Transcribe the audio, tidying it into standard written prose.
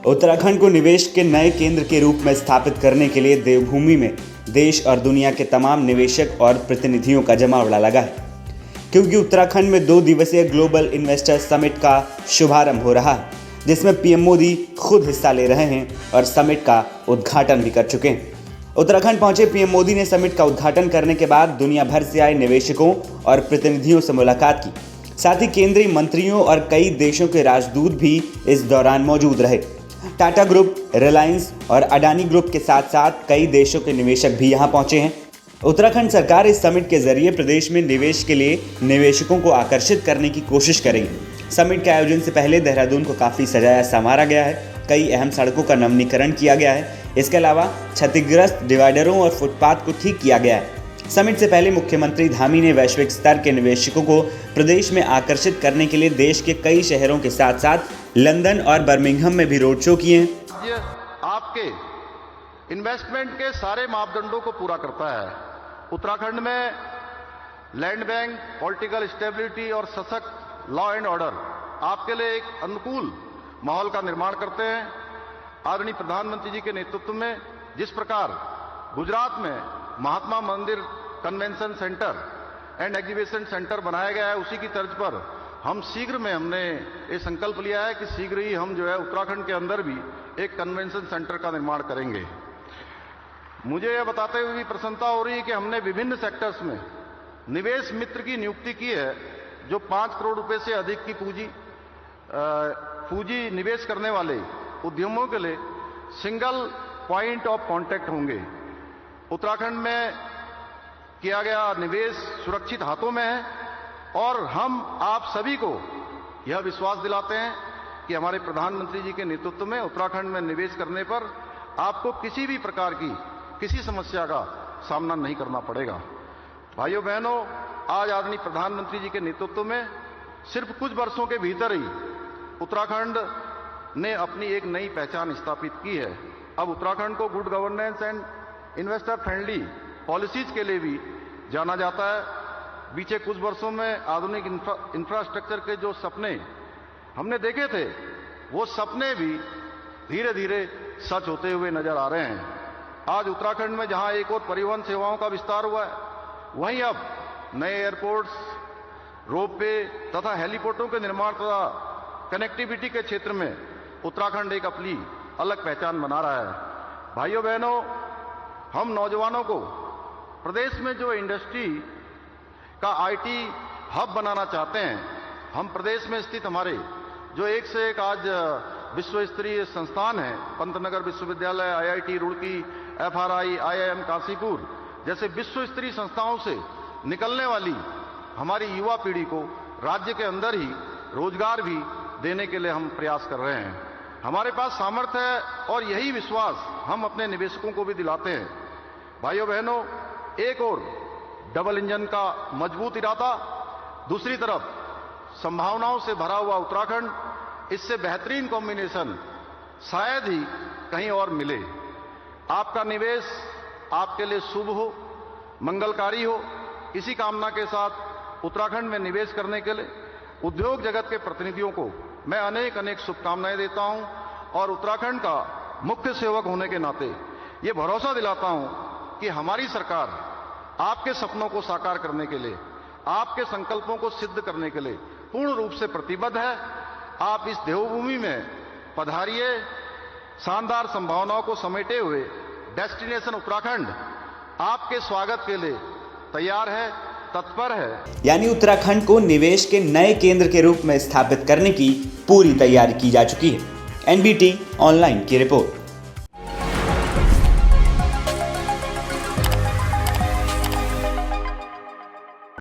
उत्तराखंड को निवेश के नए केंद्र के रूप में स्थापित करने के लिए देवभूमि में देश और दुनिया के तमाम निवेशक और प्रतिनिधियों का जमावड़ा लगा है, क्योंकि उत्तराखंड में 2 दिवसीय ग्लोबल इन्वेस्टर समिट का शुभारंभ हो रहा है, जिसमें पीएम मोदी खुद हिस्सा ले रहे हैं और समिट का उद्घाटन भी कर चुके हैं। उत्तराखंड पहुंचे पीएम मोदी ने समिट का उद्घाटन करने के बाद दुनिया भर से आए निवेशकों और प्रतिनिधियों से मुलाकात की। साथ ही केंद्रीय मंत्रियों और कई देशों के राजदूत भी इस दौरान मौजूद रहे। टाटा ग्रुप, रिलायंस और अडानी ग्रुप के साथ साथ कई देशों के निवेशक भी यहां पहुंचे हैं। उत्तराखंड सरकार इस समिट के जरिए प्रदेश में निवेश के लिए निवेशकों को आकर्षित करने की कोशिश करेगी। समिट के आयोजन से पहले देहरादून को काफ़ी सजाया संवारा गया है। कई अहम सड़कों का नवीनीकरण किया गया है। इसके अलावा क्षतिग्रस्त डिवाइडरों और फुटपाथ को ठीक किया गया है। समिट से पहले मुख्यमंत्री धामी ने वैश्विक स्तर के निवेशकों को प्रदेश में आकर्षित करने के लिए देश के कई शहरों के साथ साथ लंदन और बर्मिंघम में भी रोड शो किए हैं। ये आपके इन्वेस्टमेंट के सारे मापदंडों को पूरा करता है। उत्तराखंड में लैंड बैंक, पॉलिटिकल स्टेबिलिटी और सशक्त लॉ एंड ऑर्डर आपके लिए एक अनुकूल माहौल का निर्माण करते हैं। आदरणीय प्रधानमंत्री जी के नेतृत्व में जिस प्रकार गुजरात में महात्मा मंदिर convention centre and exhibition centre बनाया गया है, उसी की तर्ज पर हम शीघ्र में हमने ये संकल्प लिया है कि शीघ्र ही हम जो है उत्तराखंड के अंदर भी एक कन्वेंशन सेंटर का निर्माण करेंगे। मुझे यह बताते हुए भी प्रसन्नता हो रही है कि हमने विभिन्न सेक्टर्स में निवेश मित्र की नियुक्ति की है, जो 5 करोड़ रुपए से अधिक की पूंजी निवेश करने वाले उद्यमों के लिए सिंगल पॉइंट ऑफ कांटेक्ट होंगे। उत्तराखंड में किया गया निवेश सुरक्षित हाथों में है और हम आप सभी को यह विश्वास दिलाते हैं कि हमारे प्रधानमंत्री जी के नेतृत्व में उत्तराखंड में निवेश करने पर आपको किसी भी प्रकार की किसी समस्या का सामना नहीं करना पड़ेगा। भाइयों बहनों, आज आदरणीय प्रधानमंत्री जी के नेतृत्व में सिर्फ कुछ वर्षों के भीतर ही उत्तराखंड ने अपनी एक नई पहचान स्थापित की है। अब उत्तराखंड को good governance and investor friendly policies के लिए भी जाना जाता है। बीते कुछ वर्षों में आधुनिक इंफ्रास्ट्रक्चर के जो सपने हमने देखे थे, वो सपने भी धीरे धीरे सच होते हुए नजर आ रहे हैं। आज उत्तराखंड में जहां एक और परिवहन सेवाओं का विस्तार हुआ है, वहीं अब नए एयरपोर्ट्स, रोपवे तथा हेलीपोर्टों के निर्माण तथा कनेक्टिविटी के क्षेत्र में उत्तराखंड एक अपनी अलग पहचान बना रहा है। भाइयों बहनों, हम नौजवानों को प्रदेश में जो इंडस्ट्री का आईटी हब बनाना चाहते हैं, हम प्रदेश में स्थित हमारे जो एक से एक आज विश्व स्तरीय संस्थान हैं, पंतनगर विश्वविद्यालय, IIT Roorkee, FRI, IIM Kashipur जैसे विश्व स्तरीय संस्थाओं से निकलने वाली हमारी युवा पीढ़ी को राज्य के अंदर ही रोजगार भी देने के लिए हम प्रयास कर रहे हैं। हमारे पास सामर्थ्य है और यही विश्वास हम अपने निवेशकों को भी दिलाते हैं। भाइयों बहनों, एक और डबल इंजन का मजबूत इरादा, दूसरी तरफ संभावनाओं से भरा हुआ उत्तराखंड, इससे बेहतरीन कॉम्बिनेशन शायद ही कहीं और मिले। आपका निवेश आपके लिए शुभ हो, मंगलकारी हो, इसी कामना के साथ उत्तराखंड में निवेश करने के लिए उद्योग जगत के प्रतिनिधियों को मैं अनेक अनेक शुभकामनाएं देता हूं और उत्तराखंड का मुख्य सेवक होने के नाते ये भरोसा दिलाता हूं कि हमारी सरकार आपके सपनों को साकार करने के लिए, आपके संकल्पों को सिद्ध करने के लिए पूर्ण रूप से प्रतिबद्ध है। आप इस देवभूमि में पधारिए। शानदार संभावनाओं को समेटे हुए डेस्टिनेशन उत्तराखंड आपके स्वागत के लिए तैयार है, तत्पर है। यानी उत्तराखंड को निवेश के नए केंद्र के रूप में स्थापित करने की पूरी तैयारी की जा चुकी है। एनबीटी ऑनलाइन की रिपोर्ट।